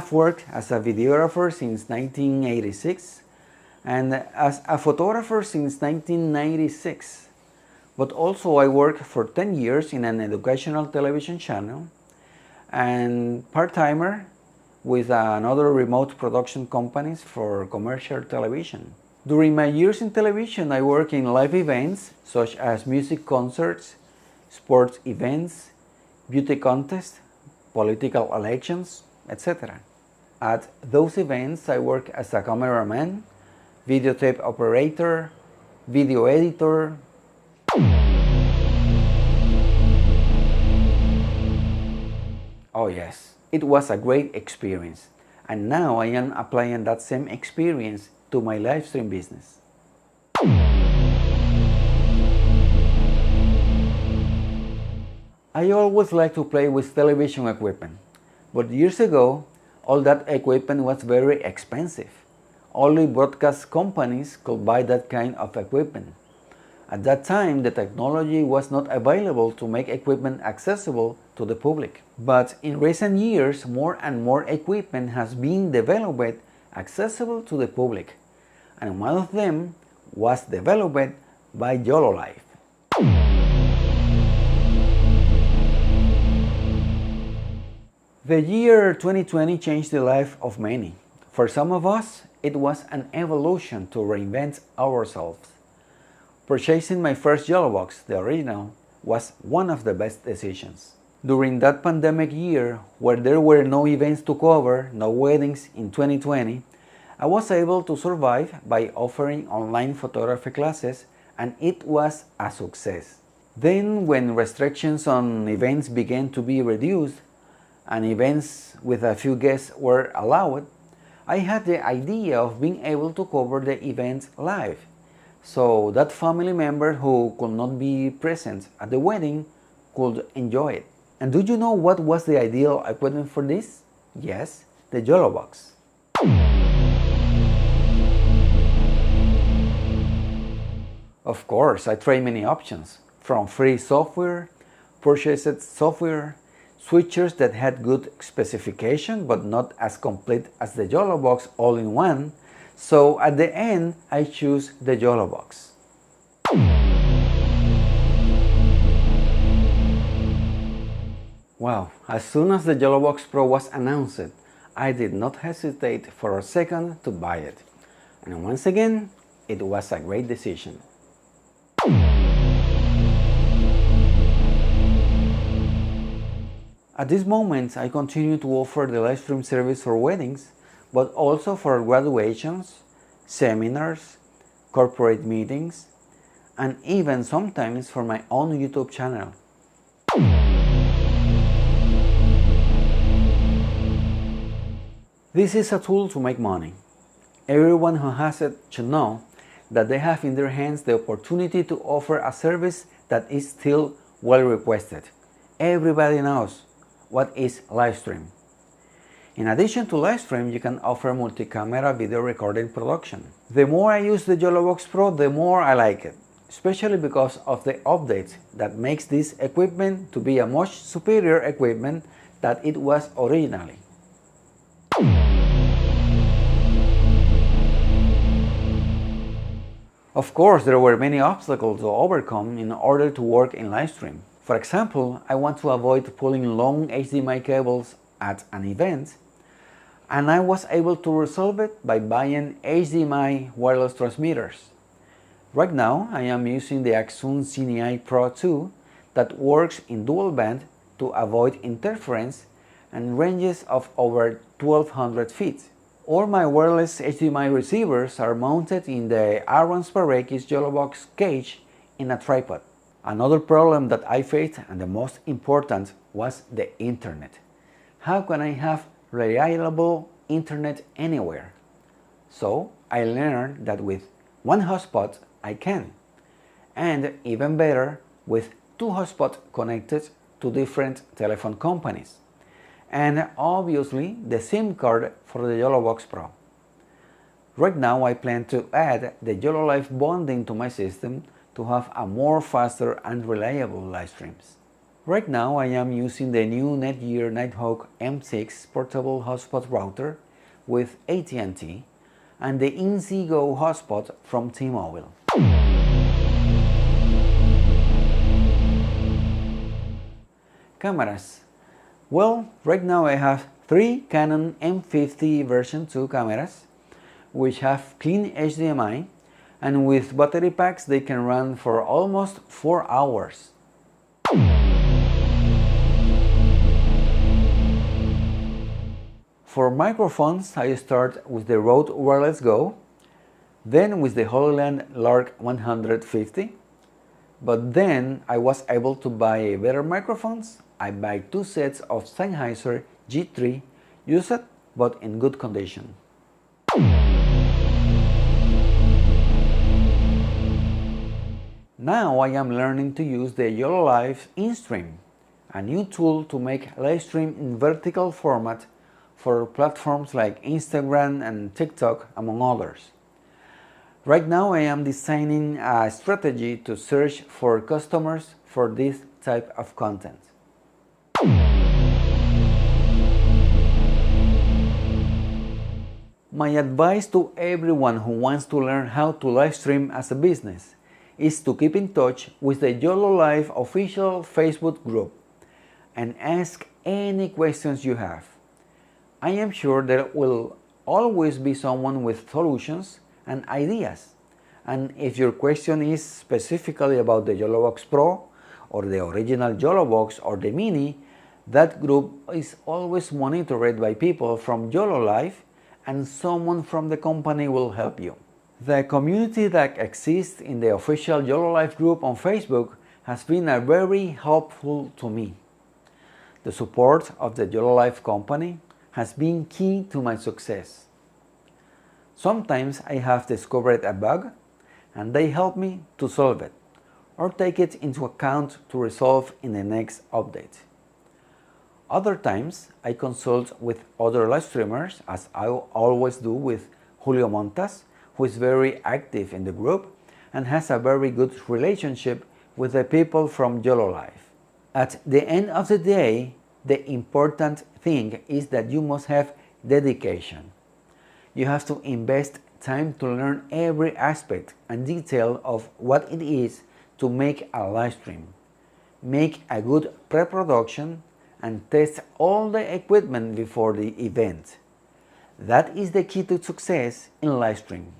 have worked as a videographer since 1986 and as a photographer since 1996. But also I worked for 10 years in an educational television channel and part-timer with another remote production companies for commercial television. During my years in television, I worked in live events such as music concerts, sports events, beauty contests, political elections, etc. At those events, I worked as a cameraman, videotape operator, video editor. Oh yes, it was a great experience, and now I am applying that same experience to my live stream business. I always like to play with television equipment, but years ago, all that equipment was very expensive. Only broadcast companies could buy that kind of equipment. At that time, the technology was not available to make equipment accessible to the public. But in recent years, more and more equipment has been developed accessible to the public, and one of them was developed by YoloLiv. The year 2020 changed the life of many. For some of us, it was an evolution to reinvent ourselves. Purchasing my first YoloBox, the original, was one of the best decisions. During that pandemic year, where there were no events to cover, no weddings in 2020, I was able to survive by offering online photography classes, and it was a success. Then, when restrictions on events began to be reduced, and events with a few guests were allowed, I had the idea of being able to cover the events live, so that family member who could not be present at the wedding could enjoy it. And do you know what was the ideal equipment for this? Yes, the YoloBox. Of course, I tried many options, from free software, purchased software, switchers that had good specification but not as complete as the YoloBox all-in-one, so at the end I chose the YoloBox. Wow, as soon as the YoloBox Pro was announced, I did not hesitate for a second to buy it. And once again, it was a great decision. At this moment, I continue to offer the live stream service for weddings, but also for graduations, seminars, corporate meetings, and even sometimes for my own YouTube channel. This is a tool to make money. Everyone who has it should know that they have in their hands the opportunity to offer a service that is still well requested. Everybody knows what is live stream. In addition to live stream, you can offer multi-camera video recording production. The more I use the YoloBox Pro, the more I like it, especially because of the updates that makes this equipment to be a much superior equipment than it was originally. Of course, there were many obstacles to overcome in order to work in live stream. For example, I want to avoid pulling long HDMI cables at an event, and I was able to resolve it by buying HDMI wireless transmitters. Right now, I am using the Axon CineEye Pro 2 that works in dual band to avoid interference and ranges of over 1200 feet. All my wireless HDMI receivers are mounted in the Aaron Sparakis YoloBox cage in a tripod. Another problem that I faced, and the most important, was the internet. How can I have reliable internet anywhere? So I learned that with one hotspot I can, and even better with two hotspots connected to different telephone companies, and obviously the SIM card for the YoloBox Pro. Right now I plan to add the YoloLiv bonding to my system to have a more faster and reliable live streams. Right now I am using the new Netgear Nighthawk M6 portable hotspot router with AT&T and the InSeeGo hotspot from T-Mobile. Cameras. Well, right now I have 3 Canon M50 version 2 cameras which have clean HDMI, and with battery packs they can run for almost 4 hours. For microphones I start with the Rode Wireless Go, then with the HoloLiv Lark 150, but then I was able to buy better microphones. I buy 2 sets of Sennheiser G3 used but in good condition. Now I am learning to use the YoloLiv InStream, a new tool to make live stream in vertical format for platforms like Instagram and TikTok, among others. Right now I am designing a strategy to search for customers for this type of content. My advice to everyone who wants to learn how to live stream as a business is to keep in touch with the YoloLiv official Facebook group and ask any questions you have. I am sure there will always be someone with solutions and ideas, and if your question is specifically about the YoloBox Pro or the original YoloBox or the Mini, that group is always monitored by people from YoloLiv and someone from the company will help you. The community that exists in the official YoloLiv group on Facebook has been very helpful to me. The support of the YoloLiv company has been key to my success. Sometimes I have discovered a bug and they help me to solve it or take it into account to resolve in the next update. Other times I consult with other live streamers, as I always do with Julio Montas, who is very active in the group and has a very good relationship with the people from YoloLiv. At the end of the day, the important thing is that you must have dedication. You have to invest time to learn every aspect and detail of what it is to make a live stream, make a good pre-production, and test all the equipment before the event. That is the key to success in live stream.